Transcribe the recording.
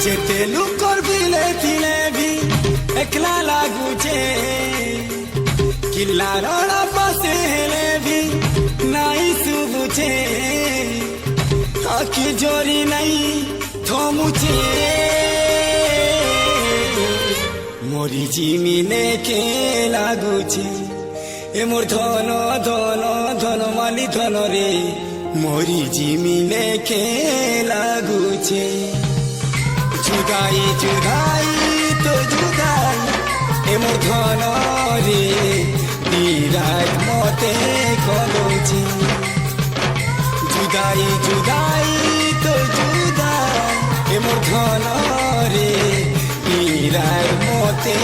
যেতে লুকর বিলে দিলে ভি একলা লাগুছে কিল্লা রড়া পাশে হেলে ভি নাই শুভুছে আখি জরি নাই থমুছে মরি জিমিনে কে লাগুছে এ মোর ধন ধন ধন মালি ধন রে মরি জিমিনে কে লাগুছে জুদাই জুদাই তো জুদাই এ মোর ধন রে বিরাট মতে কলছে জুদাই জুদাই তো জুদাই এ মোর ধন রে বিরাট মতে